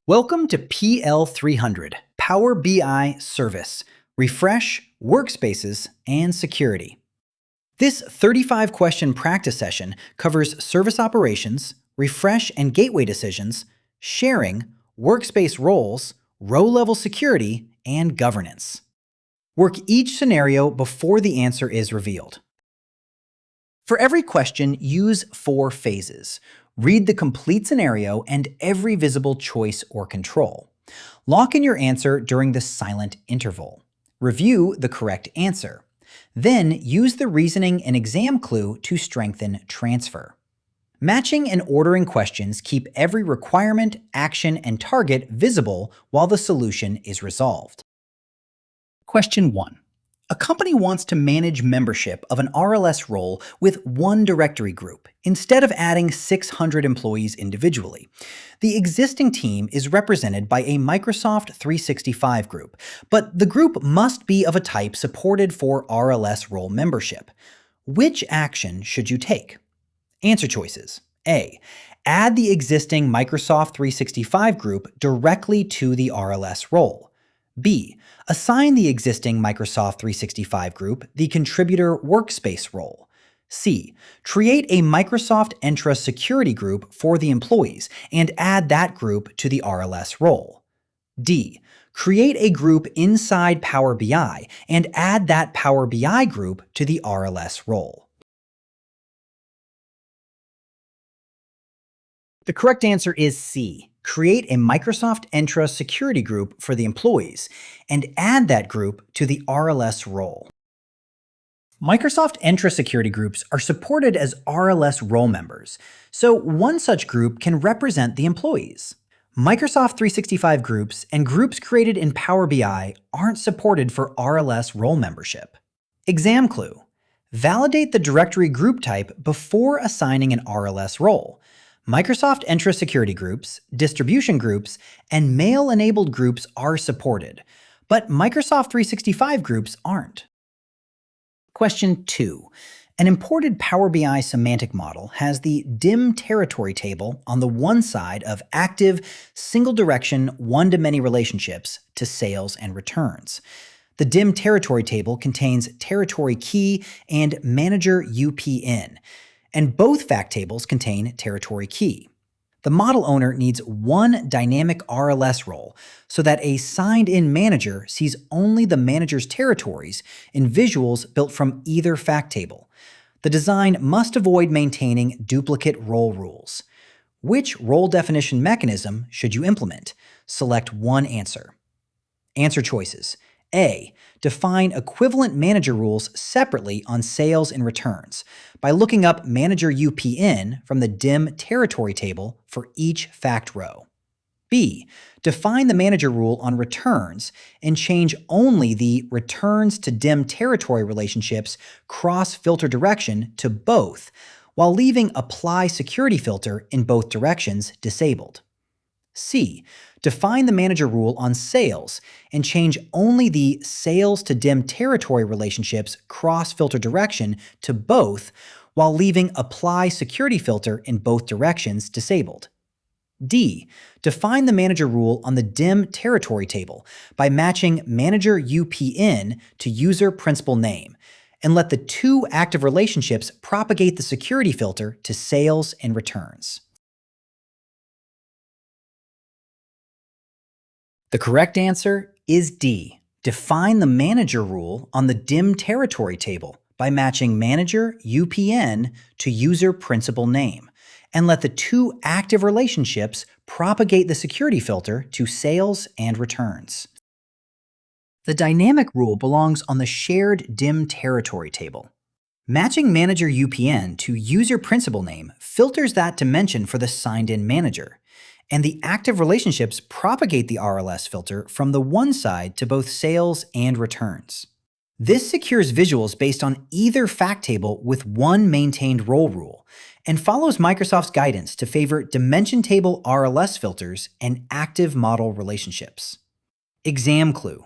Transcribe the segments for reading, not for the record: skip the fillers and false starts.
Welcome to PL-300, Power BI Service, Refresh, Workspaces, and Security. This 35-question practice session covers service operations, refresh and gateway decisions, sharing, workspace roles, row-level security, and governance. Work each scenario before the answer is revealed. For every question, use 4 phases. Read the complete scenario and every visible choice or control. Lock in your answer during the silent interval. Review the correct answer. Then use the reasoning and exam clue to strengthen transfer. Matching and ordering questions keep every requirement, action, and target visible while the solution is resolved. Question 1. A company wants to manage membership of an RLS role with one directory group, instead of adding 600 employees individually. The existing team is represented by a Microsoft 365 group, but the group must be of a type supported for RLS role membership. Which action should you take? Answer choices. A. Add the existing Microsoft 365 group directly to the RLS role. B. Assign the existing Microsoft 365 group the contributor workspace role. C. Create a Microsoft Entra security group for the employees and add that group to the RLS role. D. Create a group inside Power BI and add that Power BI group to the RLS role. The correct answer is C. Create a Microsoft Entra security group for the employees and add that group to the RLS role. Microsoft Entra security groups are supported as RLS role members, so one such group can represent the employees. Microsoft 365 groups and groups created in Power BI aren't supported for RLS role membership. Exam clue. Validate the directory group type before assigning an RLS role. Microsoft Entra security groups, distribution groups, and mail-enabled groups are supported, but Microsoft 365 groups aren't. Question 2. An imported Power BI semantic model has the dim territory table on the one side of active, single-direction, one-to-many relationships to sales and returns. The dim territory table contains territory key and manager UPN, and both fact tables contain territory key. The model owner needs one dynamic RLS role so that a signed-in manager sees only the manager's territories in visuals built from either fact table. The design must avoid maintaining duplicate role rules. Which role definition mechanism should you implement? Select one answer. Answer choices. A. Define equivalent manager rules separately on sales and returns by looking up manager UPN from the dim territory table for each fact row. B. Define the manager rule on returns and change only the returns to dim territory relationships cross-filter direction to both, while leaving apply security filter in both directions disabled. C. Define the manager rule on sales and change only the sales to dim territory relationships cross-filter direction to both, while leaving apply security filter in both directions disabled. D. Define the manager rule on the dim territory table by matching manager UPN to user principal name, and let the two active relationships propagate the security filter to sales and returns. The correct answer is D. Define the manager rule on the dim territory table by matching manager UPN to user principal name, and let the two active relationships propagate the security filter to sales and returns. The dynamic rule belongs on the shared dim territory table. Matching manager UPN to user principal name filters that dimension for the signed-in manager, and the active relationships propagate the RLS filter from the one side to both sales and returns. This secures visuals based on either fact table with one maintained role rule, and follows Microsoft's guidance to favor dimension table RLS filters and active model relationships. Exam clue.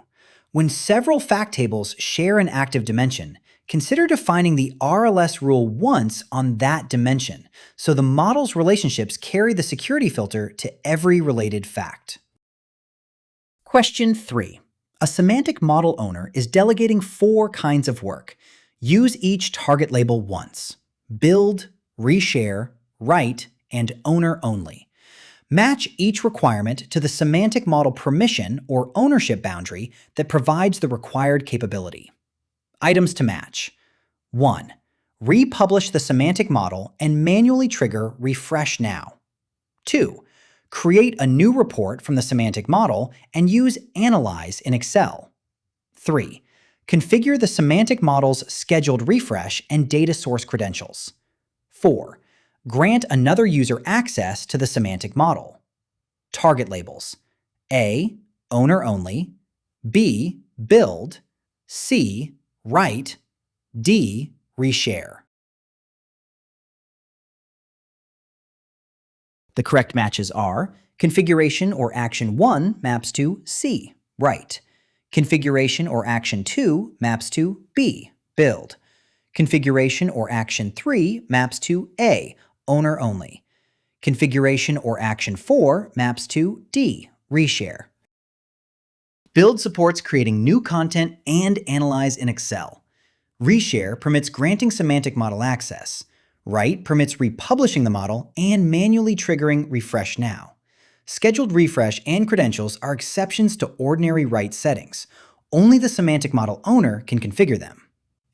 When several fact tables share an active dimension, consider defining the RLS rule once on that dimension, so the model's relationships carry the security filter to every related fact. Question 3. A semantic model owner is delegating 4 kinds of work. Use each target label once: build, reshare, write, and owner only. Match each requirement to the semantic model permission or ownership boundary that provides the required capability. Items to match. 1. Republish the semantic model and manually trigger refresh now. 2. Create a new report from the semantic model and use Analyze in Excel. 3. Configure the semantic model's scheduled refresh and data source credentials. 4. Grant another user access to the semantic model. Target labels: A. Owner only, B. Build, C. Write, D. Reshare. The correct matches are: configuration or action 1 maps to C, write. Configuration or action 2 maps to B, build. Configuration or action 3 maps to A, owner only. Configuration or action 4 maps to D, reshare. Build supports creating new content and Analyze in Excel. Reshare permits granting semantic model access. Write permits republishing the model and manually triggering refresh now. Scheduled refresh and credentials are exceptions to ordinary write settings. Only the semantic model owner can configure them.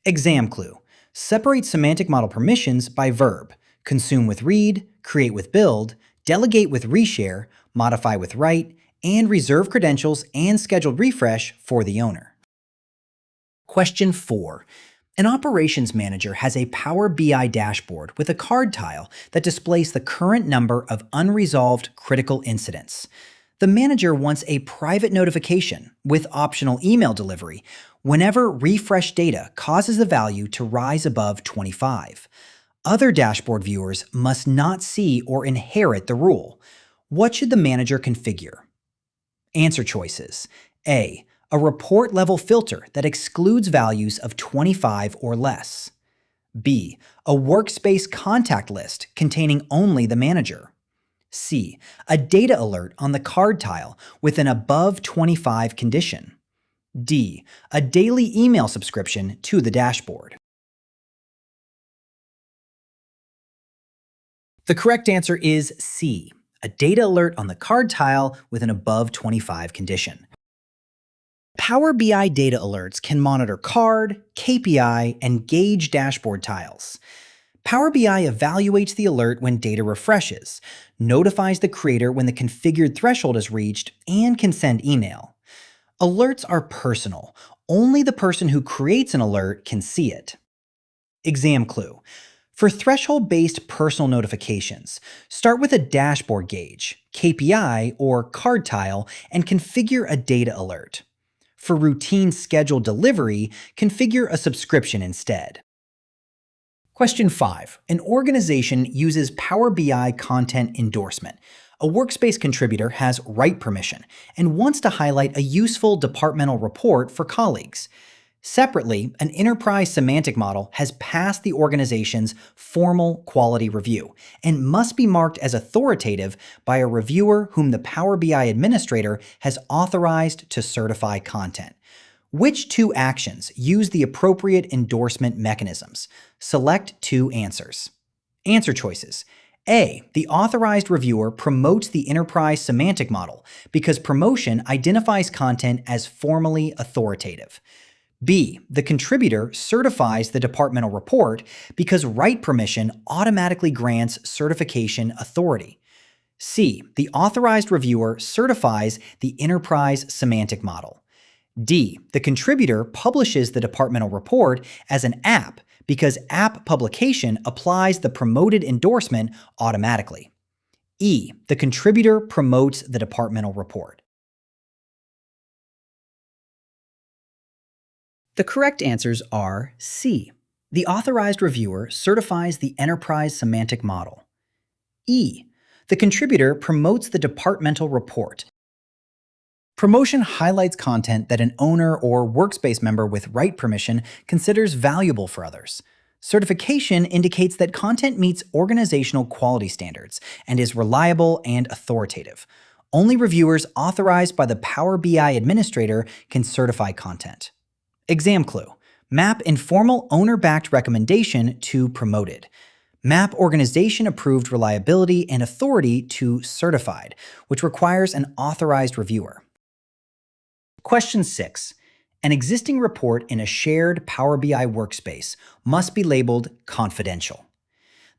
Exam clue: separate semantic model permissions by verb: consume with read, create with build, delegate with reshare, modify with write, and reserve credentials and scheduled refresh for the owner. Question 4. An operations manager has a Power BI dashboard with a card tile that displays the current number of unresolved critical incidents. The manager wants a private notification with optional email delivery whenever refresh data causes the value to rise above 25. Other dashboard viewers must not see or inherit the rule. What should the manager configure? Answer choices: A. A report level filter that excludes values of 25 or less. B. A workspace contact list containing only the manager. C. A data alert on the card tile with an above 25 condition. D. A daily email subscription to the dashboard. The correct answer is C. A data alert on the card tile with an above 25 condition. Power BI data alerts can monitor card, KPI, and gauge dashboard tiles. Power BI evaluates the alert when data refreshes, notifies the creator when the configured threshold is reached, and can send email. Alerts are personal. Only the person who creates an alert can see it. Exam clue: for threshold-based personal notifications, start with a dashboard gauge, KPI, or card tile and configure a data alert. For routine scheduled delivery, configure a subscription instead. Question 5. An organization uses Power BI content endorsement. A Workspace contributor has write permission and wants to highlight a useful departmental report for colleagues. Separately, an enterprise semantic model has passed the organization's formal quality review and must be marked as authoritative by a reviewer whom the Power BI administrator has authorized to certify content. Which 2 actions use the appropriate endorsement mechanisms? Select 2 answers. Answer choices: A. The authorized reviewer promotes the enterprise semantic model because promotion identifies content as formally authoritative. B. The contributor certifies the departmental report because write permission automatically grants certification authority. C. The authorized reviewer certifies the enterprise semantic model. D. The contributor publishes the departmental report as an app because app publication applies the promoted endorsement automatically. E. The contributor promotes the departmental report. The correct answers are C. The authorized reviewer certifies the enterprise semantic model. E. The contributor promotes the departmental report. Promotion highlights content that an owner or workspace member with write permission considers valuable for others. Certification indicates that content meets organizational quality standards and is reliable and authoritative. Only reviewers authorized by the Power BI administrator can certify content. Exam clue. Map informal owner-backed recommendation to promoted. Map organization-approved reliability and authority to certified, which requires an authorized reviewer. Question 6. An existing report in a shared Power BI workspace must be labeled confidential.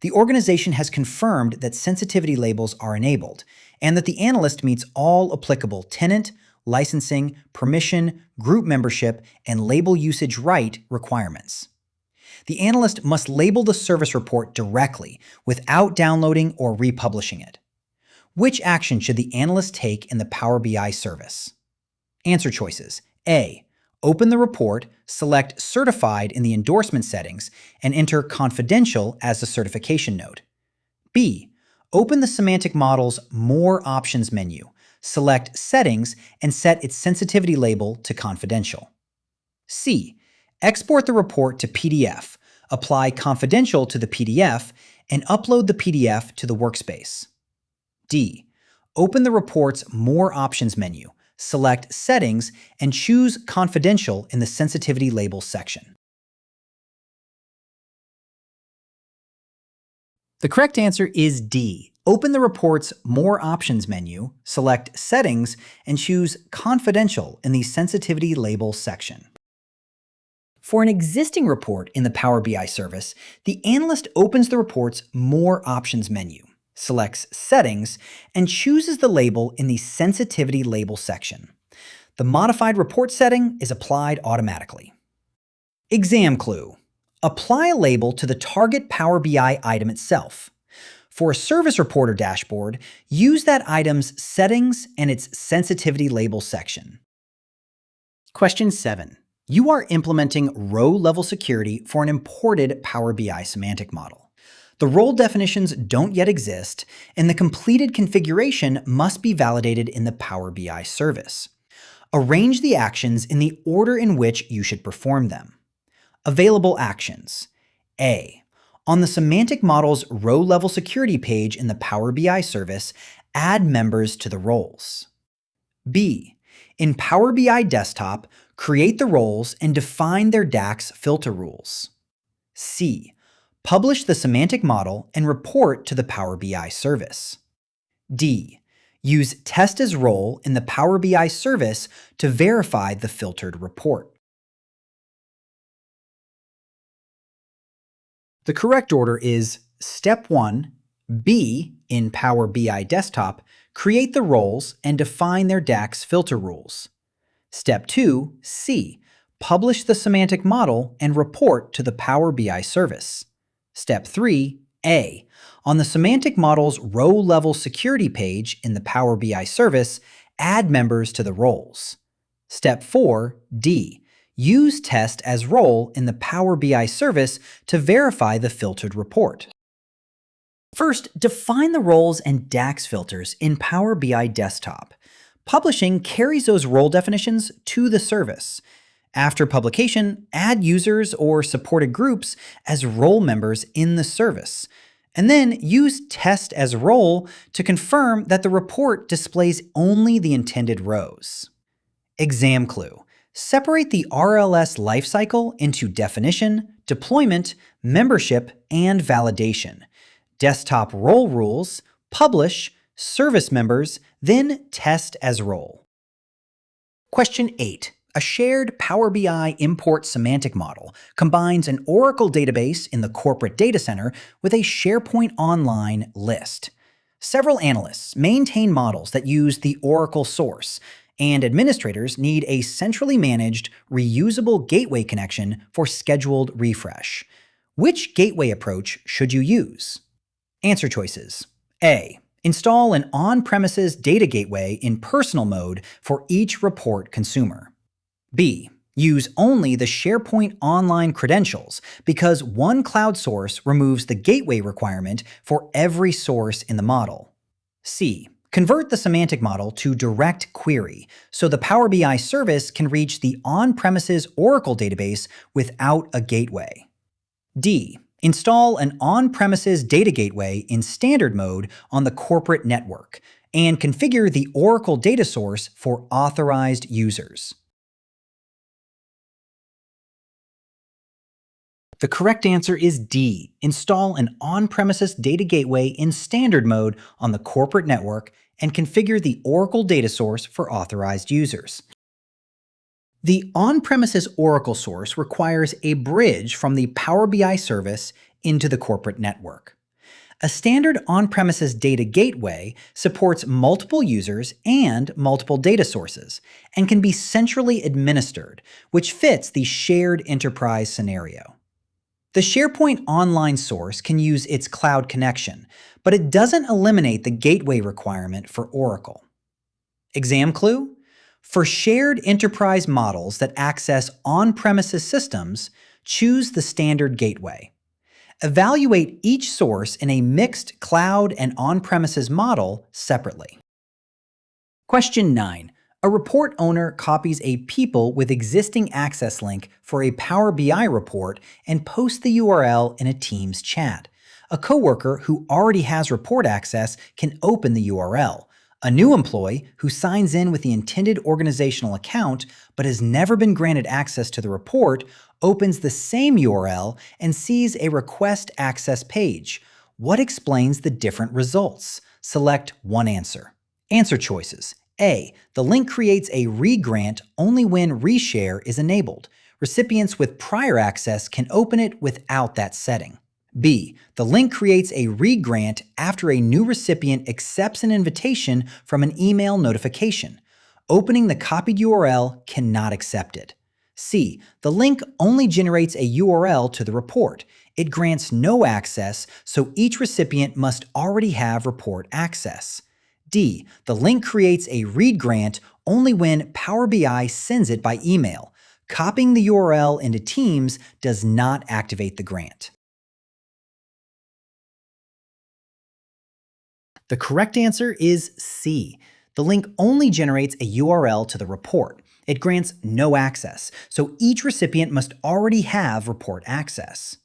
The organization has confirmed that sensitivity labels are enabled and that the analyst meets all applicable tenant, licensing, permission, group membership, and label usage right requirements. The analyst must label the service report directly without downloading or republishing it. Which action should the analyst take in the Power BI service? Answer choices. A. Open the report, select Certified in the endorsement settings, and enter Confidential as the certification node. B. Open the Semantic model's More Options menu, select Settings, and set its sensitivity label to Confidential. C. Export the report to PDF, apply Confidential to the PDF, and upload the PDF to the workspace. D. Open the report's More Options menu, select Settings, and choose Confidential in the Sensitivity Labels section. The correct answer is D. Open the report's More Options menu, select Settings, and choose Confidential in the Sensitivity Labels section. For an existing report in the Power BI service, the analyst opens the report's More Options menu, selects Settings, and chooses the label in the Sensitivity Label section. The modified report setting is applied automatically. Exam clue. Apply a label to the target Power BI item itself. For a service report or dashboard, use that item's settings and its sensitivity label section. Question 7. You are implementing row-level security for an imported Power BI semantic model. The role definitions don't yet exist, and the completed configuration must be validated in the Power BI service. Arrange the actions in the order in which you should perform them. Available actions. A. On the semantic model's row-level security page in the Power BI service, add members to the roles. B. In Power BI Desktop, create the roles and define their DAX filter rules. C. Publish the semantic model and report to the Power BI service. D. Use test as role in the Power BI service to verify the filtered report. The correct order is Step 1, B, in Power BI Desktop, create the roles and define their DAX filter rules. Step 2, C, publish the semantic model and report to the Power BI service. Step 3, A, on the semantic model's row-level security page in the Power BI service, add members to the roles. Step 4, D, use test as role in the Power BI service to verify the filtered report. First, define the roles and DAX filters in Power BI Desktop. Publishing carries those role definitions to the service. After publication, add users or supported groups as role members in the service, and then use test as role to confirm that the report displays only the intended rows. Exam clue. Separate the RLS lifecycle into definition, deployment, membership, and validation. Desktop role rules, publish, service members, then test as role. Question 8. A shared Power BI import semantic model combines an Oracle database in the corporate data center with a SharePoint Online list. Several analysts maintain models that use the Oracle source, and administrators need a centrally managed, reusable gateway connection for scheduled refresh. Which gateway approach should you use? Answer choices. A. Install an on-premises data gateway in personal mode for each report consumer. B. Use only the SharePoint Online credentials because one cloud source removes the gateway requirement for every source in the model. C. Convert the semantic model to direct query so the Power BI service can reach the on-premises Oracle database without a gateway. D. Install an on-premises data gateway in standard mode on the corporate network and configure the Oracle data source for authorized users. The correct answer is D. Install an on-premises data gateway in standard mode on the corporate network and configure the Oracle data source for authorized users. The on-premises Oracle source requires a bridge from the Power BI service into the corporate network. A standard on-premises data gateway supports multiple users and multiple data sources and can be centrally administered, which fits the shared enterprise scenario. The SharePoint Online source can use its cloud connection, but it doesn't eliminate the gateway requirement for Oracle. Exam clue? For shared enterprise models that access on-premises systems, choose the standard gateway. Evaluate each source in a mixed cloud and on-premises model separately. Question 9. A report owner copies a people with existing access link for a Power BI report and posts the URL in a Teams chat. A coworker who already has report access can open the URL. A new employee who signs in with the intended organizational account but has never been granted access to the report opens the same URL and sees a request access page. What explains the different results? Select one answer. Answer choices. A. The link creates a regrant only when reshare is enabled. Recipients with prior access can open it without that setting. B. The link creates a regrant after a new recipient accepts an invitation from an email notification. Opening the copied URL cannot accept it. C. The link only generates a URL to the report. It grants no access, so each recipient must already have report access. D. The link creates a read grant only when Power BI sends it by email. Copying the URL into Teams does not activate the grant. The correct answer is C. The link only generates a URL to the report. It grants no access, so each recipient must already have report access.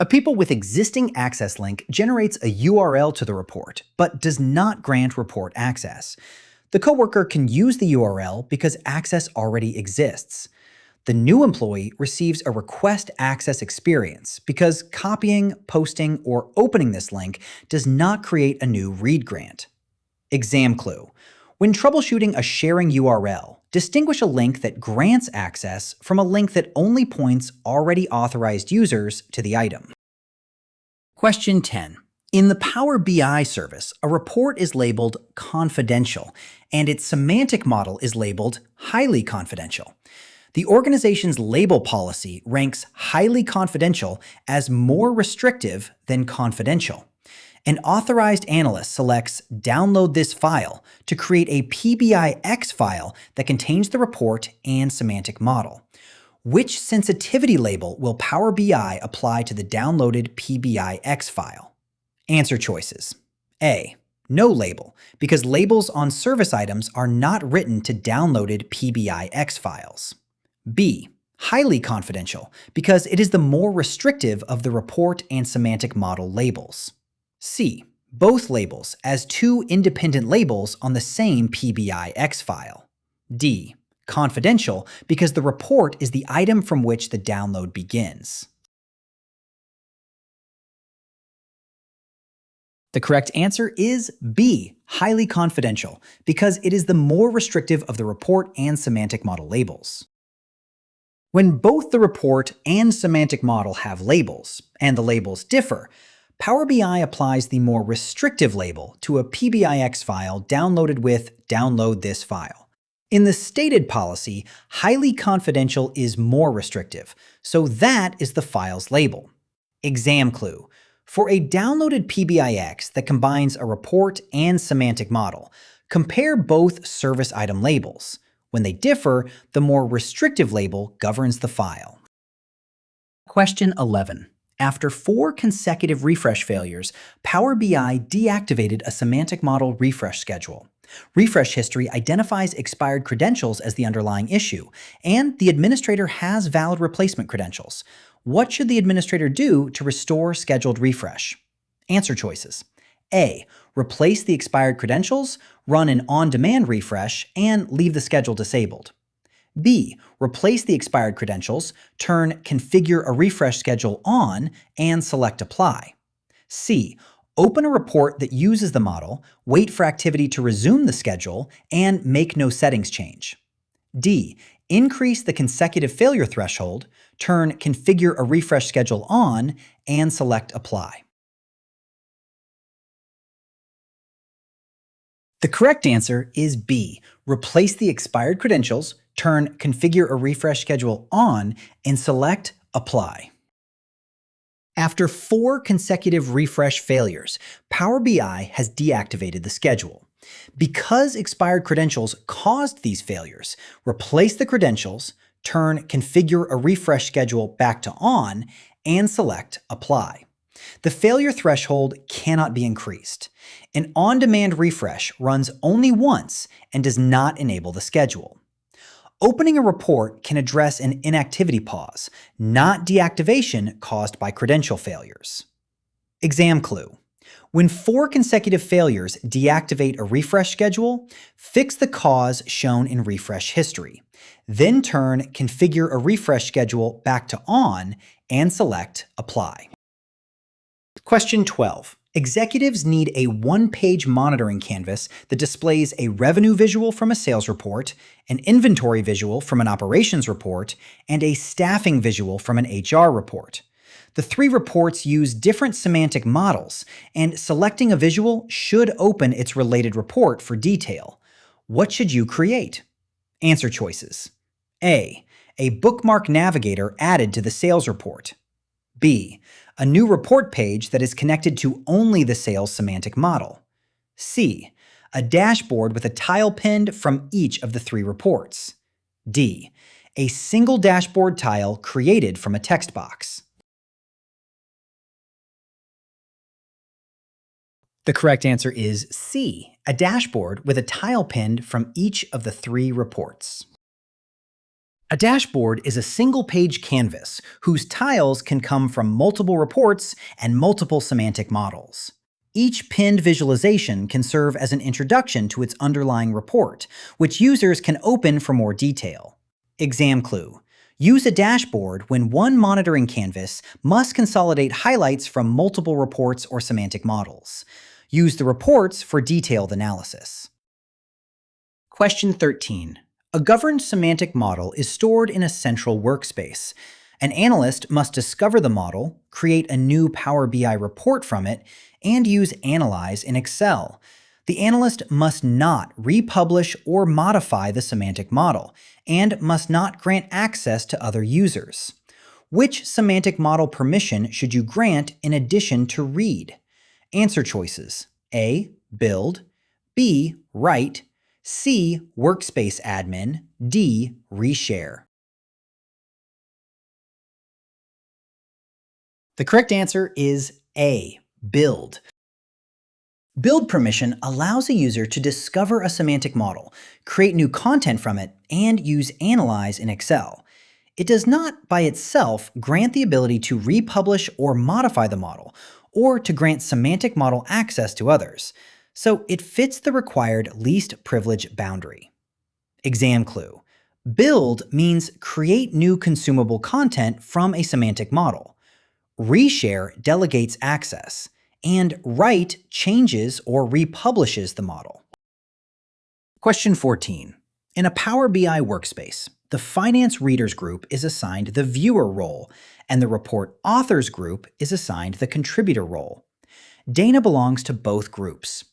A people with existing access link generates a URL to the report, but does not grant report access. The coworker can use the URL because access already exists. The new employee receives a request access experience because copying, posting, or opening this link does not create a new read grant. Exam clue. When troubleshooting a sharing URL, distinguish a link that grants access from a link that only points already authorized users to the item. Question 10. In the Power BI service, a report is labeled confidential, and its semantic model is labeled highly confidential. The organization's label policy ranks highly confidential as more restrictive than confidential. An authorized analyst selects Download this file to create a PBIX file that contains the report and semantic model. Which sensitivity label will Power BI apply to the downloaded PBIX file? Answer choices. A. No label, because labels on service items are not written to downloaded PBIX files. B. Highly confidential, because it is the more restrictive of the report and semantic model labels. C. Both labels as two independent labels on the same PBIX file. D. Confidential, because the report is the item from which the download begins. The correct answer is B. Highly confidential, because it is the more restrictive of the report and semantic model labels. When both the report and semantic model have labels, and the labels differ, Power BI applies the more restrictive label to a PBIX file downloaded with Download this file. In the stated policy, highly confidential is more restrictive, so that is the file's label. Exam clue. For a downloaded PBIX that combines a report and semantic model, compare both service item labels. When they differ, the more restrictive label governs the file. Question 11. After 4 consecutive refresh failures, Power BI deactivated a semantic model refresh schedule. Refresh history identifies expired credentials as the underlying issue, and the administrator has valid replacement credentials. What should the administrator do to restore scheduled refresh? Answer choices. A. Replace the expired credentials, run an on-demand refresh, and leave the schedule disabled. B. Replace the expired credentials, turn Configure a refresh schedule on, and select Apply. C. Open a report that uses the model, wait for activity to resume the schedule, and make no settings change. D. Increase the consecutive failure threshold, turn Configure a refresh schedule on, and select Apply. The correct answer is B. Replace the expired credentials, turn Configure a refresh schedule on, and select Apply. After 4 consecutive refresh failures, Power BI has deactivated the schedule. Because expired credentials caused these failures, replace the credentials, turn Configure a refresh schedule back to on, and select Apply. The failure threshold cannot be increased. An on-demand refresh runs only once and does not enable the schedule. Opening a report can address an inactivity pause, not deactivation caused by credential failures. Exam clue. When 4 consecutive failures deactivate a refresh schedule, fix the cause shown in refresh history. Then turn Configure a refresh schedule back to on and select Apply. Question 12. Executives need a one-page monitoring canvas that displays a revenue visual from a sales report, an inventory visual from an operations report, and a staffing visual from an HR report. The 3 reports use different semantic models, and selecting a visual should open its related report for detail. What should you create? Answer choices. A. A bookmark navigator added to the sales report. B. A new report page that is connected to only the sales semantic model. C. A dashboard with a tile pinned from each of the 3 reports. D. A single dashboard tile created from a text box. The correct answer is C. A dashboard with a tile pinned from each of the 3 reports. A dashboard is a single-page canvas whose tiles can come from multiple reports and multiple semantic models. Each pinned visualization can serve as an introduction to its underlying report, which users can open for more detail. Exam clue. Use a dashboard when one monitoring canvas must consolidate highlights from multiple reports or semantic models. Use the reports for detailed analysis. Question 13. A governed semantic model is stored in a central workspace. An analyst must discover the model, create a new Power BI report from it, and use Analyze in Excel. The analyst must not republish or modify the semantic model, and must not grant access to other users. Which semantic model permission should you grant in addition to read? Answer choices. A. Build. B. Write. C. Workspace admin. D. Reshare. The correct answer is A. Build. Build permission allows a user to discover a semantic model, create new content from it, and use Analyze in Excel. It does not, by itself, grant the ability to republish or modify the model, or to grant semantic model access to others. So it fits the required least privilege boundary. Exam clue. Build means create new consumable content from a semantic model. Reshare delegates access, and write changes or republishes the model. Question 14. In a Power BI workspace, the Finance Readers group is assigned the Viewer role, and the Report Authors group is assigned the Contributor role. Dana belongs to both groups.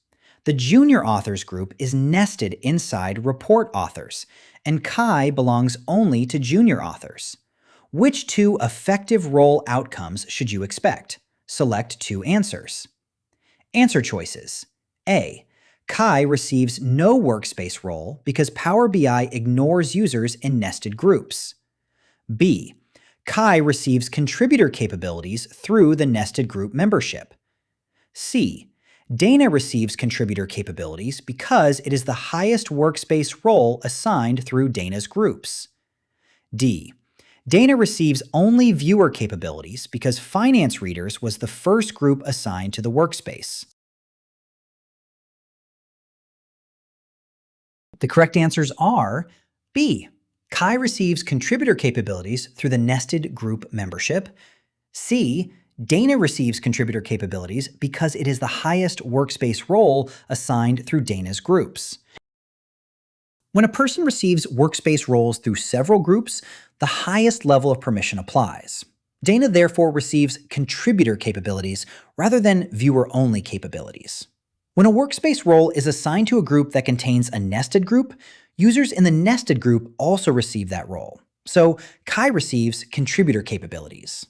The Junior Authors group is nested inside Report Authors, and Kai belongs only to Junior Authors. Which 2 effective role outcomes should you expect? Select 2 answers. Answer choices. A. Kai receives no workspace role because Power BI ignores users in nested groups. B. Kai receives contributor capabilities through the nested group membership. C. Dana receives contributor capabilities because it is the highest workspace role assigned through Dana's groups. D. Dana receives only viewer capabilities because Finance Readers was the first group assigned to the workspace. The correct answers are B. Kai receives contributor capabilities through the nested group membership. C. Dana receives contributor capabilities because it is the highest workspace role assigned through Dana's groups. When a person receives workspace roles through several groups, the highest level of permission applies. Dana therefore receives contributor capabilities rather than viewer-only capabilities. When a workspace role is assigned to a group that contains a nested group, users in the nested group also receive that role. So Kai receives contributor capabilities.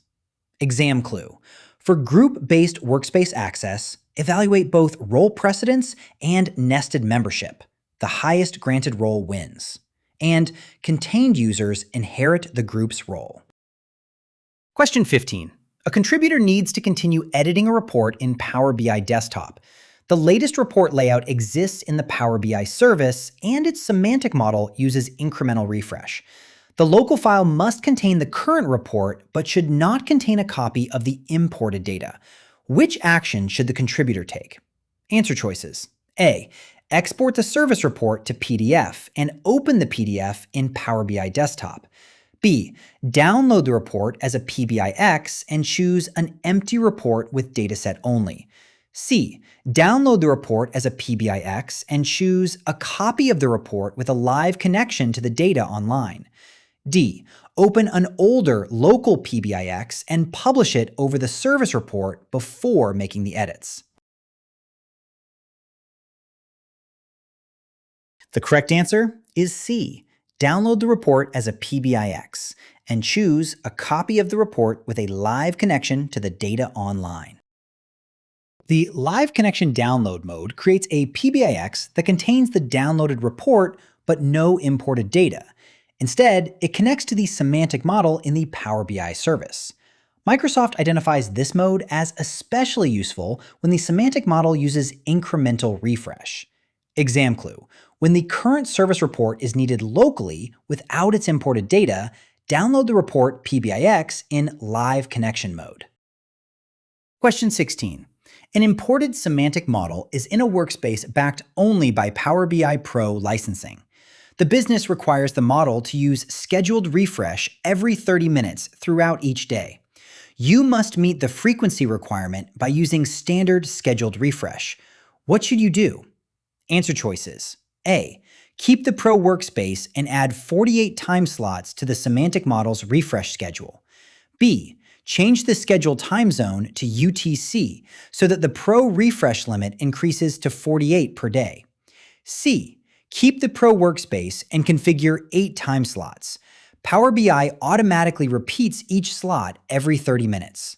Exam clue. For group-based workspace access, evaluate both role precedence and nested membership. The highest granted role wins. And contained users inherit the group's role. Question 15. A contributor needs to continue editing a report in Power BI Desktop. The latest report layout exists in the Power BI service, and its semantic model uses incremental refresh. The local file must contain the current report, but should not contain a copy of the imported data. Which action should the contributor take? Answer choices. A. Export the service report to PDF and open the PDF in Power BI Desktop. B. Download the report as a PBIX and choose an empty report with dataset only. C. Download the report as a PBIX and choose a copy of the report with a live connection to the data online. D. Open an older local PBIX and publish it over the service report before making the edits. The correct answer is C. Download the report as a PBIX and choose a copy of the report with a live connection to the data online. The Live Connection Download mode creates a PBIX that contains the downloaded report but no imported data. Instead, it connects to the semantic model in the Power BI service. Microsoft identifies this mode as especially useful when the semantic model uses incremental refresh. Exam clue. When the current service report is needed locally without its imported data, download the report PBIX in Live Connection mode. Question 16. An imported semantic model is in a workspace backed only by Power BI Pro licensing. The business requires the model to use scheduled refresh every 30 minutes throughout each day. You must meet the frequency requirement by using standard scheduled refresh. What should you do? Answer choices. A. Keep the Pro workspace and add 48 time slots to the semantic model's refresh schedule. B. Change the schedule time zone to UTC so that the Pro refresh limit increases to 48 per day. C. Keep the Pro workspace and configure 8 time slots. Power BI automatically repeats each slot every 30 minutes.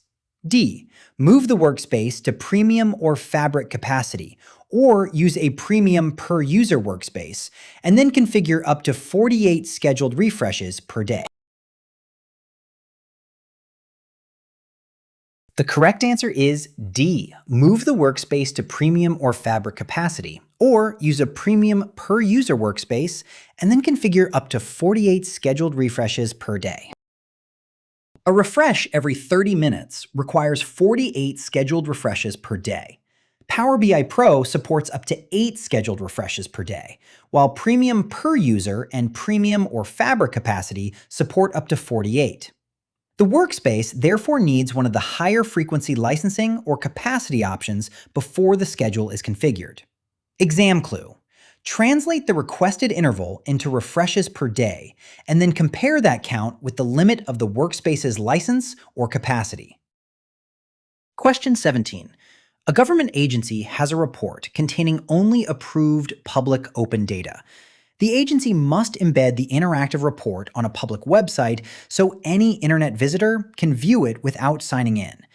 D. Move the workspace to premium or fabric capacity, or use a premium per user workspace, and then configure up to 48 scheduled refreshes per day. The correct answer is D. Move the workspace to premium or fabric capacity, or use a premium per user workspace, and then configure up to 48 scheduled refreshes per day. A refresh every 30 minutes requires 48 scheduled refreshes per day. Power BI Pro supports up to 8 scheduled refreshes per day, while Premium per user and Premium or Fabric capacity support up to 48. The workspace therefore needs one of the higher frequency licensing or capacity options before the schedule is configured. Exam clue. Translate the requested interval into refreshes per day, and then compare that count with the limit of the workspace's license or capacity. Question 17. A government agency has a report containing only approved public open data. The agency must embed the interactive report on a public website so any internet visitor can view it without signing in.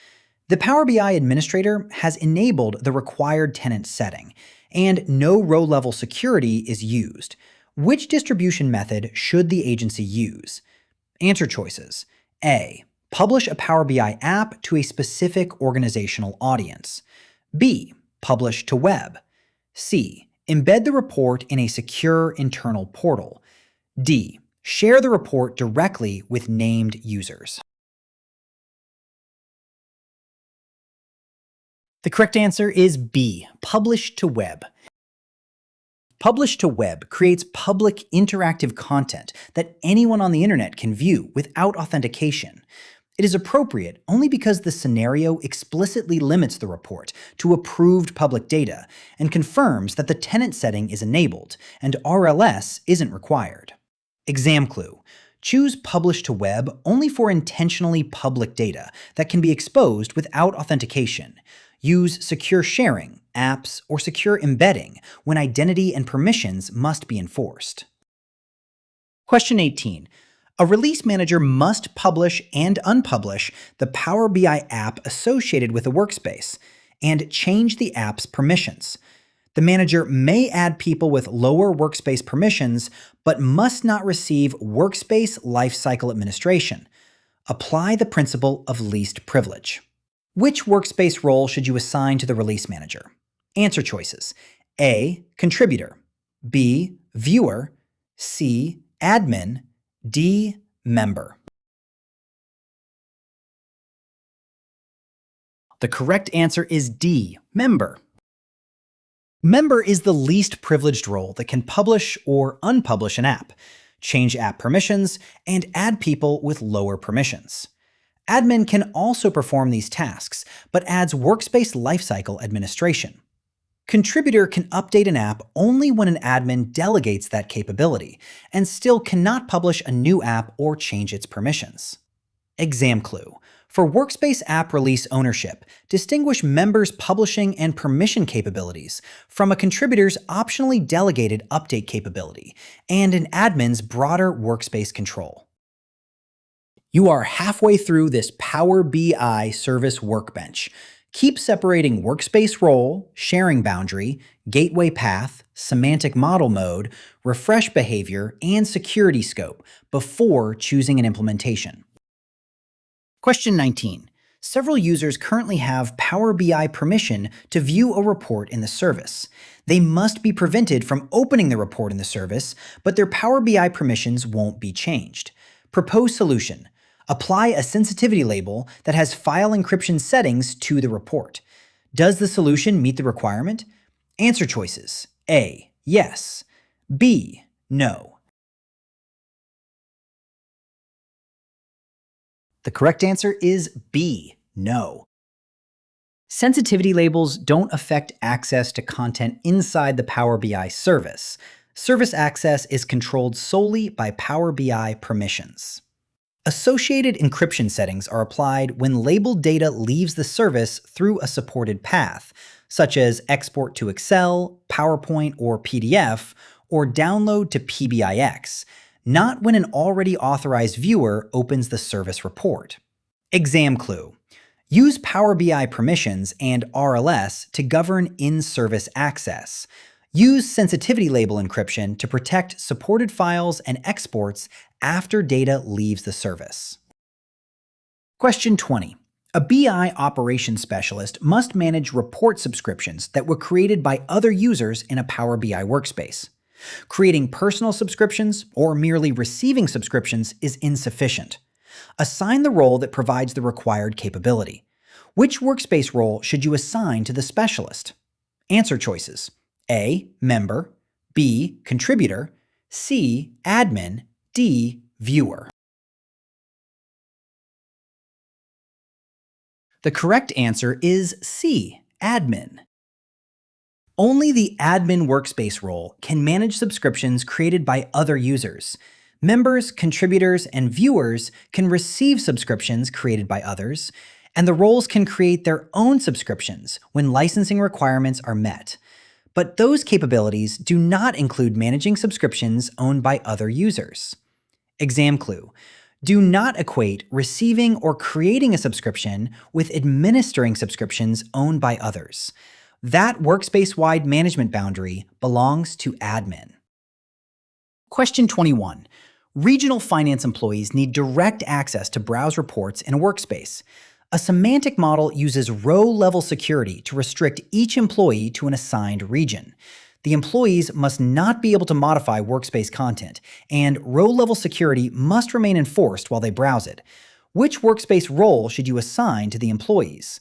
The Power BI administrator has enabled the required tenant setting, and no row-level security is used. Which distribution method should the agency use? Answer choices. A. Publish a Power BI app to a specific organizational audience. B. Publish to web. C. Embed the report in a secure internal portal. D. Share the report directly with named users. The correct answer is B. Publish to web. Publish to web creates public interactive content that anyone on the internet can view without authentication. It is appropriate only because the scenario explicitly limits the report to approved public data and confirms that the tenant setting is enabled and RLS isn't required. Exam clue. Choose Publish to Web only for intentionally public data that can be exposed without authentication. Use secure sharing, apps, or secure embedding when identity and permissions must be enforced. Question 18. A release manager must publish and unpublish the Power BI app associated with a workspace and change the app's permissions. The manager may add people with lower workspace permissions, but must not receive workspace lifecycle administration. Apply the principle of least privilege. Which workspace role should you assign to the release manager? Answer choices. A. Contributor. B. Viewer. C. Admin. D. Member. The correct answer is D. Member. Member is the least privileged role that can publish or unpublish an app, change app permissions, and add people with lower permissions. Admin can also perform these tasks, but adds workspace lifecycle administration. Contributor can update an app only when an admin delegates that capability, and still cannot publish a new app or change its permissions. Exam clue. For Workspace app release ownership, distinguish members' publishing and permission capabilities from a contributor's optionally delegated update capability and an admin's broader workspace control. You are halfway through this Power BI service workbench. Keep separating workspace role, sharing boundary, gateway path, semantic model mode, refresh behavior, and security scope before choosing an implementation. Question 19. Several users currently have Power BI permission to view a report in the service. They must be prevented from opening the report in the service, but their Power BI permissions won't be changed. Proposed solution. Apply a sensitivity label that has file encryption settings to the report. Does the solution meet the requirement? Answer choices. A. Yes. B. No. The correct answer is B. No. Sensitivity labels don't affect access to content inside the Power BI service. Service access is controlled solely by Power BI permissions. Associated encryption settings are applied when labeled data leaves the service through a supported path, such as export to Excel, PowerPoint, or PDF, or download to PBIX, not when an already authorized viewer opens the service report. Exam clue. Use Power BI permissions and RLS to govern in-service access. Use sensitivity label encryption to protect supported files and exports after data leaves the service. Question 20. A BI operations specialist must manage report subscriptions that were created by other users in a Power BI workspace. Creating personal subscriptions or merely receiving subscriptions is insufficient. Assign the role that provides the required capability. Which workspace role should you assign to the specialist? Answer choices. A. Member. B. Contributor. C. Admin. D. Viewer. The correct answer is C. Admin. Only the admin workspace role can manage subscriptions created by other users. Members, contributors, and viewers can receive subscriptions created by others, and the roles can create their own subscriptions when licensing requirements are met. But those capabilities do not include managing subscriptions owned by other users. Exam clue. Do not equate receiving or creating a subscription with administering subscriptions owned by others. That workspace-wide management boundary belongs to admin. Question 21. Regional finance employees need direct access to browse reports in a workspace. A semantic model uses row-level security to restrict each employee to an assigned region. The employees must not be able to modify workspace content, and row-level security must remain enforced while they browse it. Which workspace role should you assign to the employees?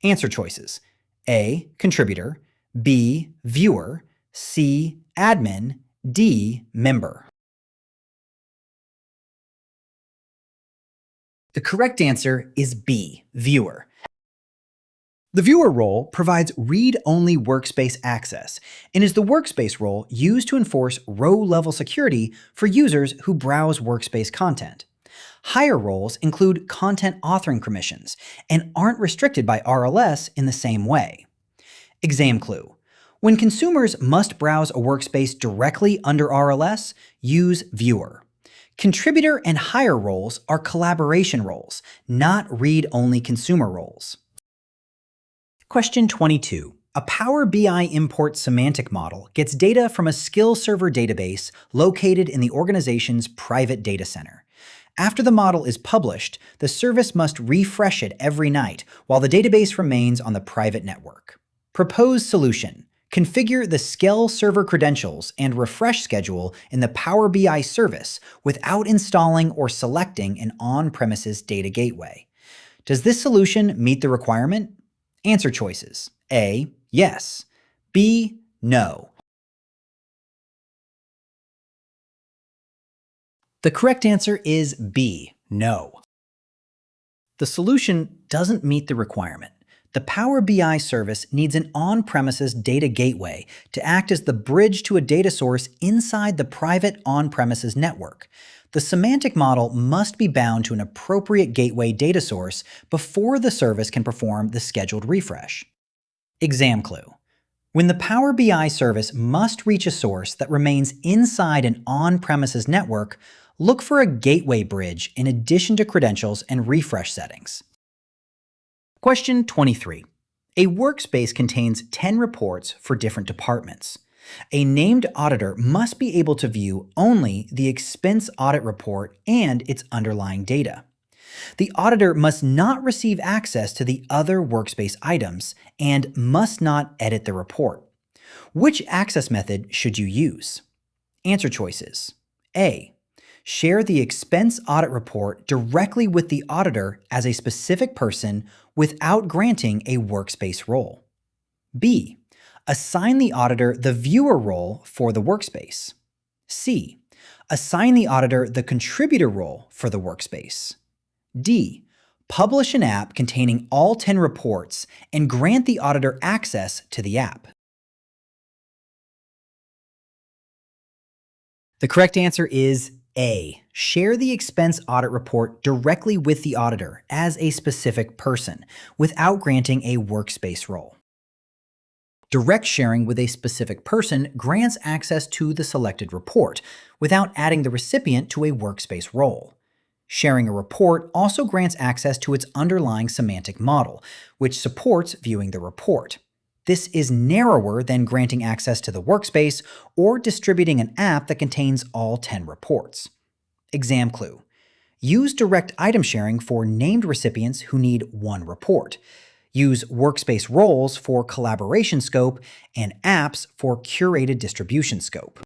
Answer choices. A. Contributor. B. Viewer. C. admin, D, member. The correct answer is B, viewer. The viewer role provides read-only workspace access and is the workspace role used to enforce row-level security for users who browse workspace content. Higher roles include content authoring permissions and aren't restricted by RLS in the same way. Exam clue. When consumers must browse a workspace directly under RLS, use viewer. Contributor and higher roles are collaboration roles, not read-only consumer roles. Question 22. A Power BI import semantic model gets data from a skill server database located in the organization's private data center. After the model is published, the service must refresh it every night while the database remains on the private network. Proposed solution. Configure the skill server credentials and refresh schedule in the Power BI service without installing or selecting an on-premises data gateway. Does this solution meet the requirement? Answer choices. A, yes. B, no. The correct answer is B, no. The solution doesn't meet the requirement. The Power BI service needs an on-premises data gateway to act as the bridge to a data source inside the private on-premises network. The semantic model must be bound to an appropriate gateway data source before the service can perform the scheduled refresh. Exam clue. When the Power BI service must reach a source that remains inside an on-premises network, look for a gateway bridge in addition to credentials and refresh settings. Question 23. A workspace contains 10 reports for different departments. A named auditor must be able to view only the expense audit report and its underlying data. The auditor must not receive access to the other workspace items and must not edit the report. Which access method should you use? Answer choices. A. Share the expense audit report directly with the auditor as a specific person without granting a workspace role. B. Assign the auditor the viewer role for the workspace. C. Assign the auditor the contributor role for the workspace. D. Publish an app containing all 10 reports and grant the auditor access to the app. The correct answer is A. Share the expense audit report directly with the auditor as a specific person without granting a workspace role. Direct sharing with a specific person grants access to the selected report without adding the recipient to a workspace role. Sharing a report also grants access to its underlying semantic model, which supports viewing the report. This is narrower than granting access to the workspace or distributing an app that contains all 10 reports. Exam clue. Use direct item sharing for named recipients who need one report. Use workspace roles for collaboration scope and apps for curated distribution scope.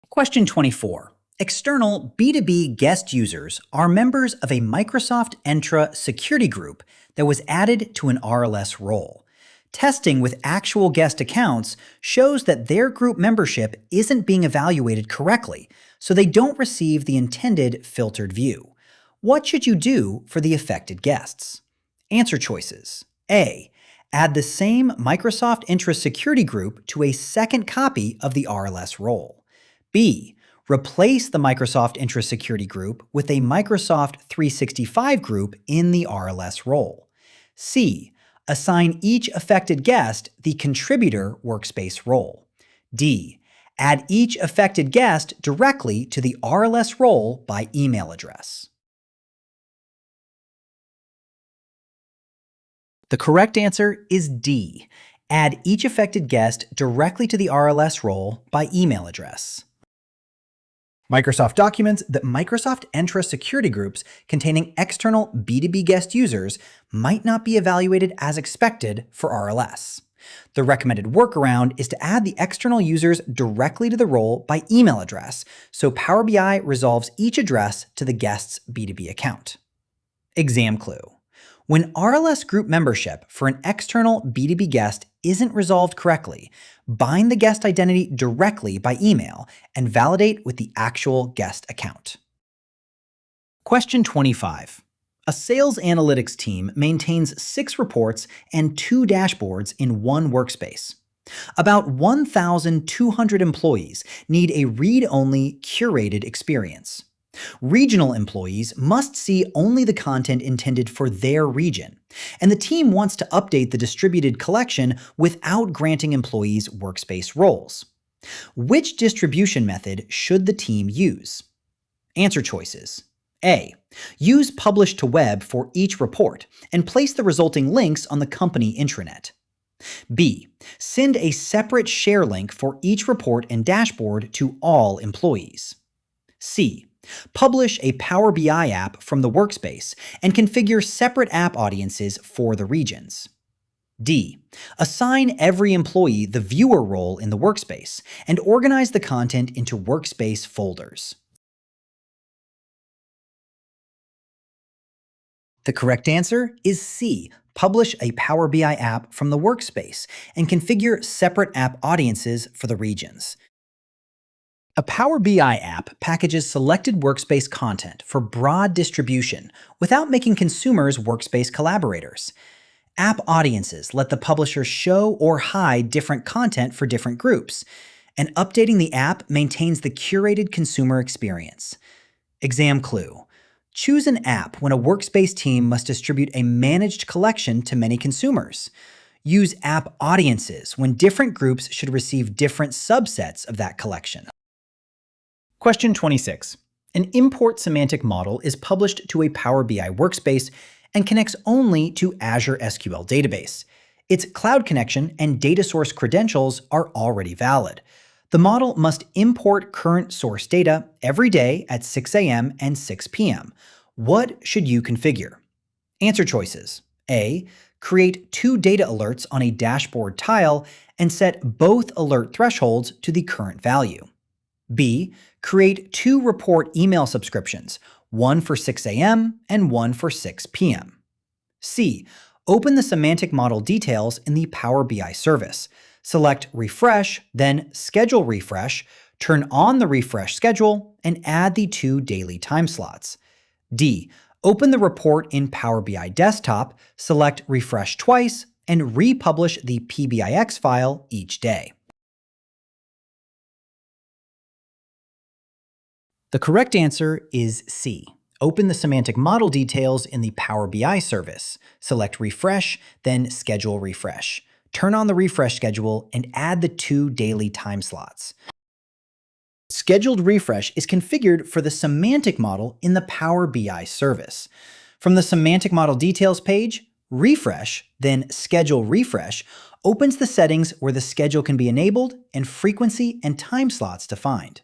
Question 24. External B2B guest users are members of a Microsoft Entra security group that was added to an RLS role. Testing with actual guest accounts shows that their group membership isn't being evaluated correctly, so they don't receive the intended filtered view. What should you do for the affected guests? Answer choices. A. Add the same Microsoft Entra security group to a second copy of the RLS role. B. Replace the Microsoft Entra security group with a Microsoft 365 group in the RLS role. C. Assign each affected guest the contributor workspace role. D. Add each affected guest directly to the RLS role by email address. The correct answer is D. Add each affected guest directly to the RLS role by email address. Microsoft documents that Microsoft Entra security groups containing external B2B guest users might not be evaluated as expected for RLS. The recommended workaround is to add the external users directly to the role by email address, so Power BI resolves each address to the guest's B2B account. Exam clue. When RLS group membership for an external B2B guest isn't resolved correctly, bind the guest identity directly by email and validate with the actual guest account. Question 25. A sales analytics team maintains 6 reports and 2 dashboards in one workspace. About 1,200 employees need a read-only, curated experience. Regional employees must see only the content intended for their region, and the team wants to update the distributed collection without granting employees workspace roles. Which distribution method should the team use? Answer choices. A. Use publish to web for each report and place the resulting links on the company intranet. B. Send a separate share link for each report and dashboard to all employees. C. Publish a Power BI app from the workspace and configure separate app audiences for the regions. D. Assign every employee the viewer role in the workspace and organize the content into workspace folders. The correct answer is C. Publish a Power BI app from the workspace and configure separate app audiences for the regions. A Power BI app packages selected workspace content for broad distribution without making consumers workspace collaborators. App audiences let the publisher show or hide different content for different groups, and updating the app maintains the curated consumer experience. Exam clue. Choose an app when a workspace team must distribute a managed collection to many consumers. Use app audiences when different groups should receive different subsets of that collection. Question 26. An import semantic model is published to a Power BI workspace and connects only to Azure SQL database. Its cloud connection and data source credentials are already valid. The model must import current source data every day at 6 a.m. and 6 p.m. What should you configure? Answer choices. A. Create 2 data alerts on a dashboard tile and set both alert thresholds to the current value. B. Create 2 report email subscriptions, one for 6 a.m. and one for 6 p.m. C. Open the semantic model details in the Power BI service. Select Refresh, then Schedule Refresh, turn on the refresh schedule, and add the 2 daily time slots. D. Open the report in Power BI Desktop, select Refresh twice, and republish the PBIX file each day. The correct answer is C. Open the semantic model details in the Power BI service. Select Refresh, then Schedule Refresh. Turn on the refresh schedule and add the 2 daily time slots. Scheduled refresh is configured for the semantic model in the Power BI service. From the semantic model details page, Refresh, then Schedule Refresh, opens the settings where the schedule can be enabled and frequency and time slots defined.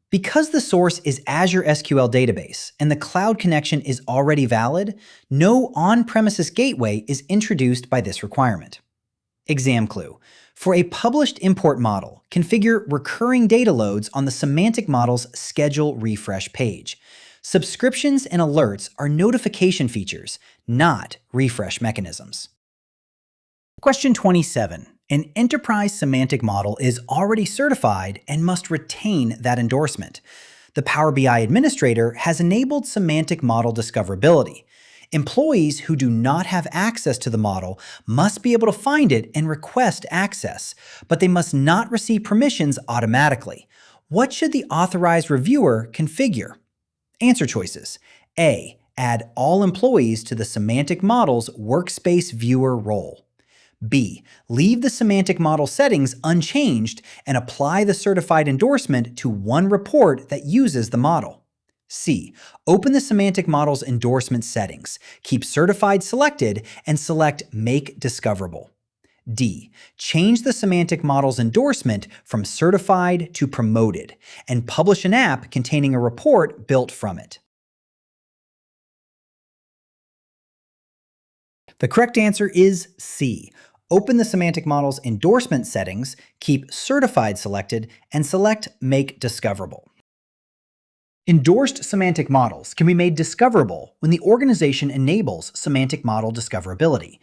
Because the source is Azure SQL database and the cloud connection is already valid, no on-premises gateway is introduced by this requirement. Exam clue. For a published import model, configure recurring data loads on the semantic model's Schedule Refresh page. Subscriptions and alerts are notification features, not refresh mechanisms. Question 27. An enterprise semantic model is already certified and must retain that endorsement. The Power BI administrator has enabled semantic model discoverability. Employees who do not have access to the model must be able to find it and request access, but they must not receive permissions automatically. What should the authorized reviewer configure? Answer choices. A. Add all employees to the semantic model's workspace viewer role. B. Leave the semantic model settings unchanged and apply the certified endorsement to one report that uses the model. C. Open the semantic model's endorsement settings, keep certified selected, and select Make Discoverable. D. Change the semantic model's endorsement from certified to promoted, and publish an app containing a report built from it. The correct answer is C. Open the semantic model's endorsement settings, keep certified selected, and select Make Discoverable. Endorsed semantic models can be made discoverable when the organization enables semantic model discoverability.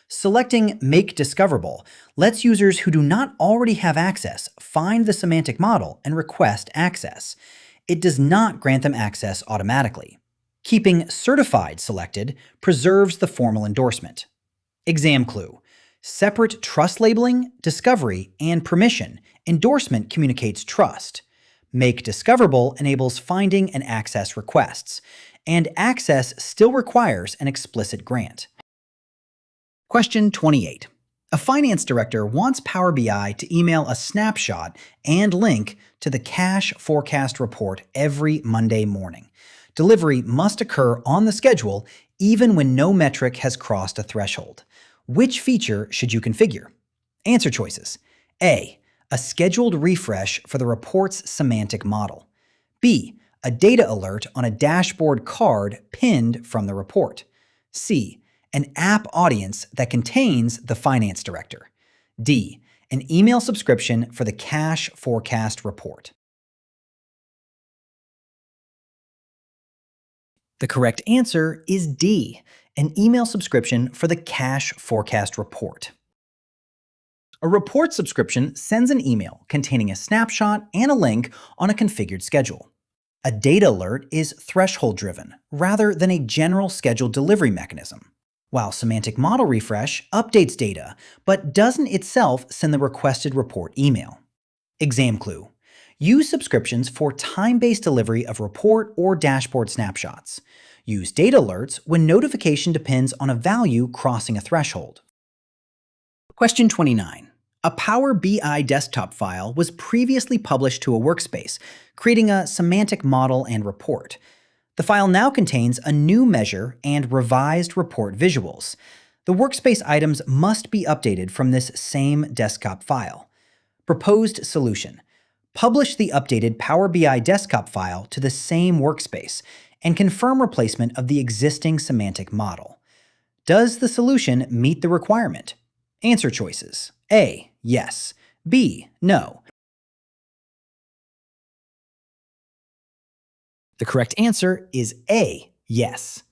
Selecting Make Discoverable lets users who do not already have access find the semantic model and request access. It does not grant them access automatically. Keeping Certified selected preserves the formal endorsement. Exam clue. Separate trust labeling, discovery, and permission. Endorsement communicates trust. Make Discoverable enables finding and access requests, and access still requires an explicit grant. Question 28. A finance director wants Power BI to email a snapshot and link to the cash forecast report every Monday morning. Delivery must occur on the schedule even when no metric has crossed a threshold. Which feature should you configure? Answer choices. A. A scheduled refresh for the report's semantic model. B. A data alert on a dashboard card pinned from the report. C. An app audience that contains the finance director. D. An email subscription for the cash forecast report. The correct answer is D. An email subscription for the cash forecast report. A report subscription sends an email containing a snapshot and a link on a configured schedule. A data alert is threshold-driven, rather than a general scheduled delivery mechanism, while semantic model refresh updates data, but doesn't itself send the requested report email. Exam clue. Use subscriptions for time-based delivery of report or dashboard snapshots. Use data alerts when notification depends on a value crossing a threshold. Question 29. A Power BI desktop file was previously published to a workspace, creating a semantic model and report. The file now contains a new measure and revised report visuals. The workspace items must be updated from this same desktop file. Proposed solution. Publish the updated Power BI desktop file to the same workspace and confirm replacement of the existing semantic model. Does the solution meet the requirement? Answer choices. A. Yes. B. No. The correct answer is A. Yes.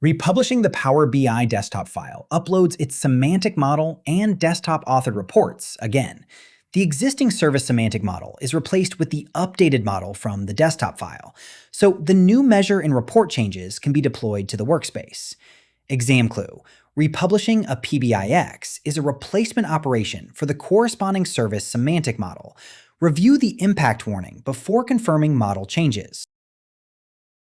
Republishing the Power BI desktop file uploads its semantic model and desktop authored reports again. The existing service semantic model is replaced with the updated model from the desktop file, so the new measure and report changes can be deployed to the workspace. Exam clue. Republishing a PBIX is a replacement operation for the corresponding service semantic model. Review the impact warning before confirming model changes.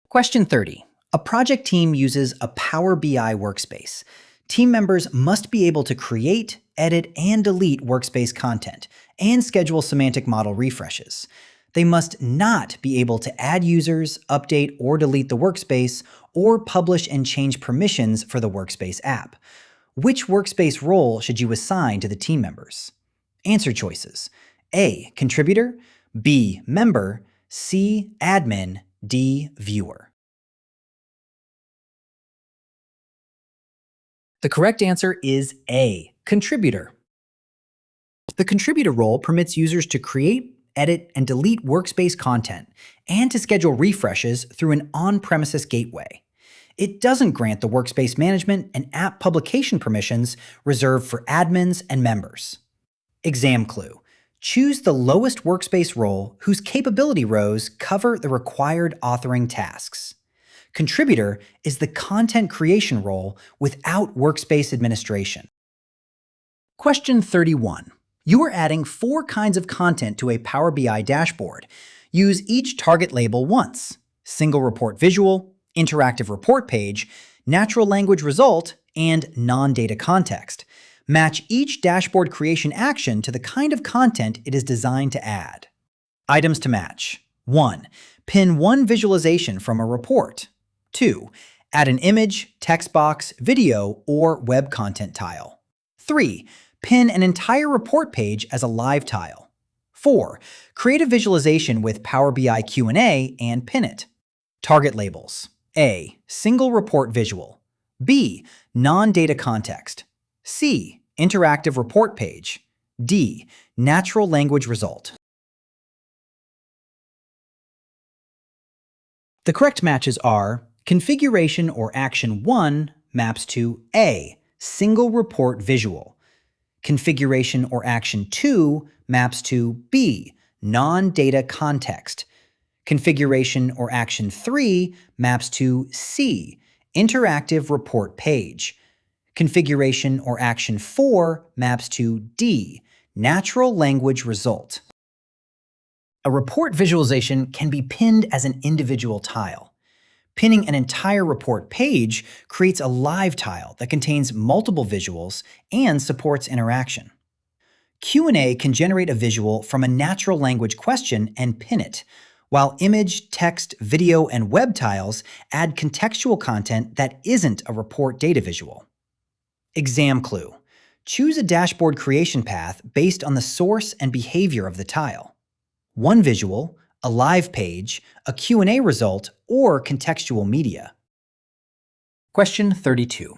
Question 30. A project team uses a Power BI workspace. Team members must be able to create, edit, and delete workspace content, and schedule semantic model refreshes. They must not be able to add users, update or delete the workspace, or publish and change permissions for the workspace app. Which workspace role should you assign to the team members? Answer choices. A. Contributor. B. Member. C. Admin. D. Viewer. The correct answer is A. Contributor. The contributor role permits users to create, edit, and delete workspace content, and to schedule refreshes through an on-premises gateway. It doesn't grant the workspace management and app publication permissions reserved for admins and members. Exam clue. Choose the lowest workspace role whose capability rows cover the required authoring tasks. Contributor is the content creation role without workspace administration. Question 31. You are adding 4 kinds of content to a Power BI dashboard. Use each target label once: single report visual, interactive report page, natural language result, and non-data context. Match each dashboard creation action to the kind of content it is designed to add. Items to match. 1. Pin one visualization from a report. 2. Add an image, text box, video, or web content tile. 3. Pin an entire report page as a live tile. 4. Create a visualization with Power BI Q&A and pin it. Target labels. A. Single report visual. B. Non-data context. C. Interactive report page. D. Natural language result. The correct matches are configuration or action 1 maps to A, single report visual. Configuration or action 2 maps to B, non-data context. Configuration or action 3 maps to C, interactive report page. Configuration or action 4 maps to D, natural language result. A report visualization can be pinned as an individual tile. Pinning an entire report page creates a live tile that contains multiple visuals and supports interaction. Q&A can generate a visual from a natural language question and pin it, while image, text, video, and web tiles add contextual content that isn't a report data visual. Exam clue. Choose a dashboard creation path based on the source and behavior of the tile. One visual, a live page, a Q&A result, or contextual media. Question 32.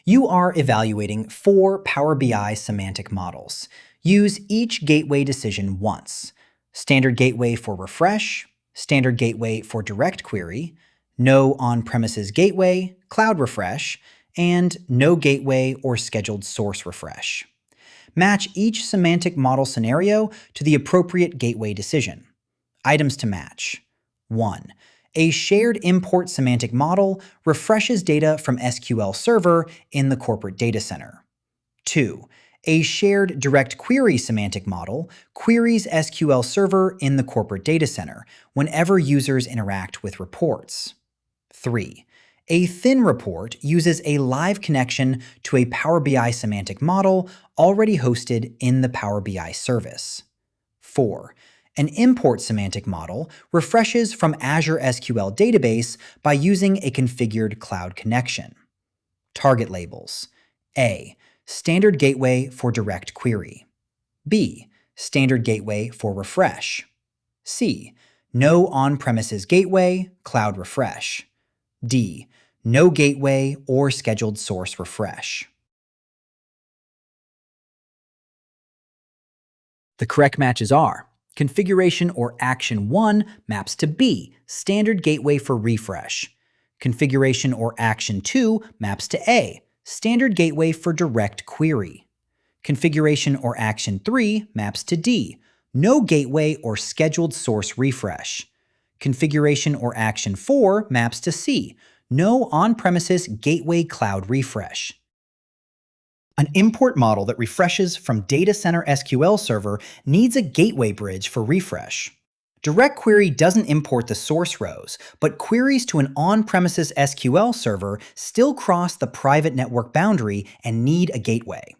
You are evaluating 4 Power BI semantic models. Use each gateway decision once. Standard gateway for refresh, standard gateway for direct query, no on-premises gateway, cloud refresh, and no gateway or scheduled source refresh. Match each semantic model scenario to the appropriate gateway decision. Items to match. 1. A shared import semantic model refreshes data from SQL Server in the corporate data center. 2. A shared direct query semantic model queries SQL Server in the corporate data center whenever users interact with reports. 3. A thin report uses a live connection to a Power BI semantic model already hosted in the Power BI service. 4. An import semantic model refreshes from Azure SQL database by using a configured cloud connection. Target labels. A. Standard gateway for direct query. B. Standard gateway for refresh. C. No on-premises gateway, cloud refresh. D. No gateway or scheduled source refresh. The correct matches are configuration or action 1 maps to B, standard gateway for refresh. Configuration or action 2 maps to A, standard gateway for direct query. Configuration or action 3 maps to D, no gateway or scheduled source refresh. Configuration or action 4 maps to C, no on-premises gateway cloud refresh. An import model that refreshes from Data Center SQL Server needs a gateway bridge for refresh. Direct Query doesn't import the source rows, but queries to an on-premises SQL server still cross the private network boundary and need a gateway.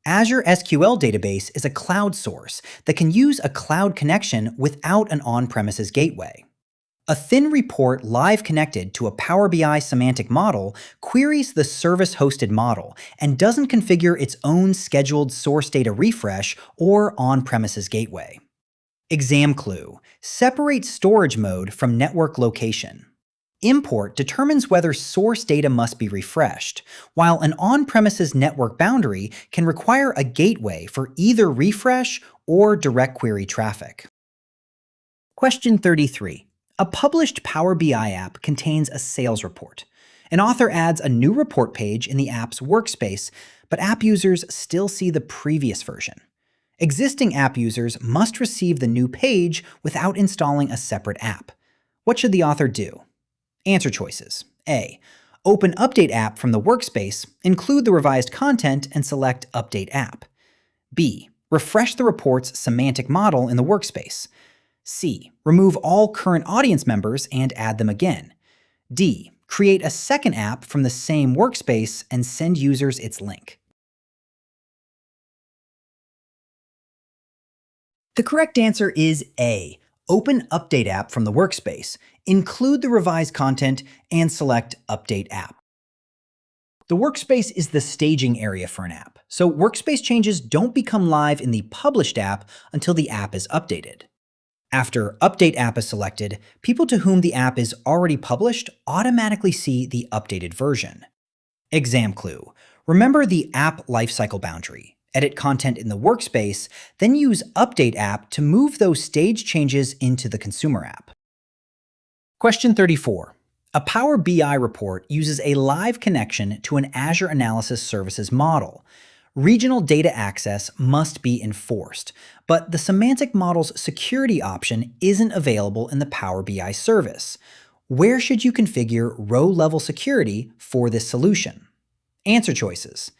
Azure SQL Database is a cloud source that can use a cloud connection without an on-premises gateway. A thin report live connected to a Power BI semantic model queries the service-hosted model and doesn't configure its own scheduled source data refresh or on-premises gateway. Exam clue. Separate storage mode from network location. Import determines whether source data must be refreshed, while an on-premises network boundary can require a gateway for either refresh or direct query traffic. Question 33. A published Power BI app contains a sales report. An author adds a new report page in the app's workspace, but app users still see the previous version. Existing app users must receive the new page without installing a separate app. What should the author do? Answer choices. A. Open Update App from the workspace, include the revised content, and select Update App. B. Refresh the report's semantic model in the workspace. C. Remove all current audience members and add them again. D. Create a second app from the same workspace and send users its link. The correct answer is A. Open Update App from the workspace, include the revised content, and select Update App. The workspace is the staging area for an app, so workspace changes don't become live in the published app until the app is updated. After Update App is selected, people to whom the app is already published automatically see the updated version. Exam clue. Remember the app lifecycle boundary. Edit content in the workspace, then use Update App to move those stage changes into the consumer app. Question 34. A Power BI report uses a live connection to an Azure Analysis Services model. Regional data access must be enforced, but the semantic model's security option isn't available in the Power BI service. Where should you configure row-level security for this solution? Answer choices.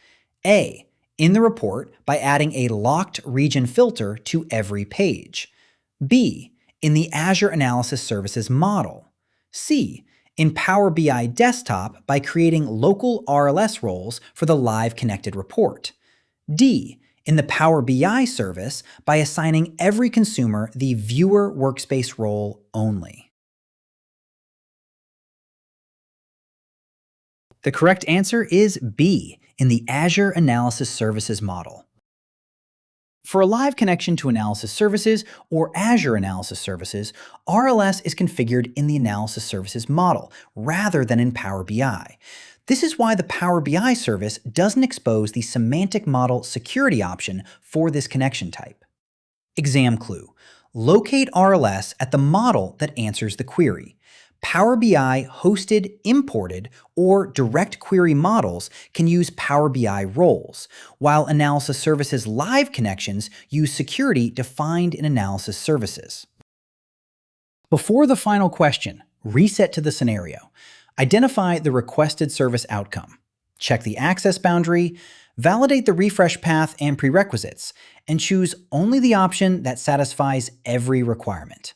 A. In the report by adding a locked region filter to every page. B. In the Azure Analysis Services model. C. In Power BI Desktop by creating local RLS roles for the live connected report. D. In the Power BI service by assigning every consumer the Viewer Workspace role only. The correct answer is B. In the Azure Analysis Services model. For a live connection to Analysis Services or Azure Analysis Services, RLS is configured in the Analysis Services model rather than in Power BI. This is why the Power BI service doesn't expose the semantic model security option for this connection type. Exam clue. Locate RLS at the model that answers the query. Power BI hosted, imported, or direct query models can use Power BI roles, while Analysis Services live connections use security defined in Analysis Services. Before the final question, reset to the scenario. Identify the requested service outcome. Check the access boundary, validate the refresh path and prerequisites, and choose only the option that satisfies every requirement.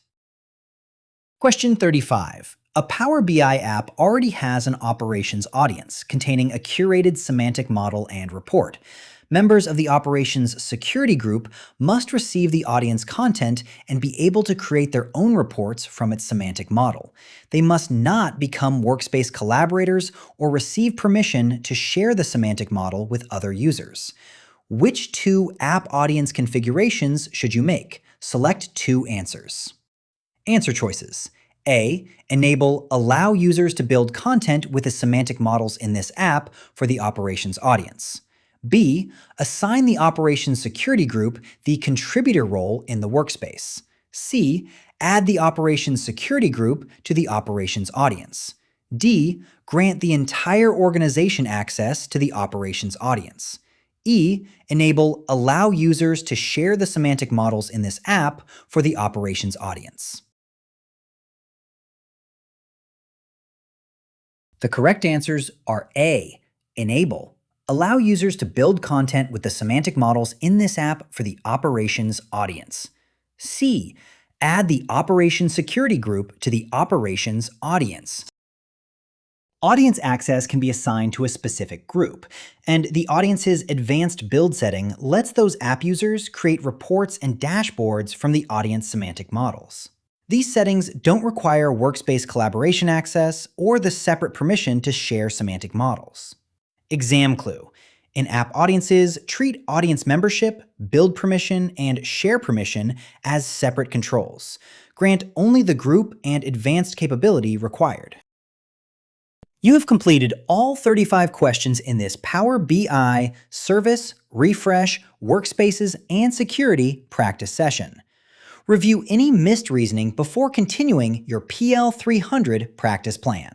Question 35. A Power BI app already has an operations audience containing a curated semantic model and report. Members of the operations security group must receive the audience content and be able to create their own reports from its semantic model. They must not become Workspace collaborators or receive permission to share the semantic model with other users. Which two app audience configurations should you make? Select two answers. Answer choices. A. Enable Allow users to build content with the semantic models in this app for the operations audience. B. Assign the operations security group the contributor role in the workspace. C. Add the operations security group to the operations audience. D. Grant the entire organization access to the operations audience. E. Enable Allow users to share the semantic models in this app for the operations audience. The correct answers are A. Enable. Allow users to build content with the semantic models in this app for the operations audience. C. Add the operations security group to the operations audience. Audience access can be assigned to a specific group, and the audience's advanced build setting lets those app users create reports and dashboards from the audience semantic models. These settings don't require Workspace collaboration access or the separate permission to share semantic models. Exam clue. In app audiences, treat audience membership, build permission, and share permission as separate controls. Grant only the group and advanced capability required. You have completed all 35 questions in this Power BI Service, Refresh, Workspaces, and Security practice session. Review any missed reasoning before continuing your PL-300 practice plan.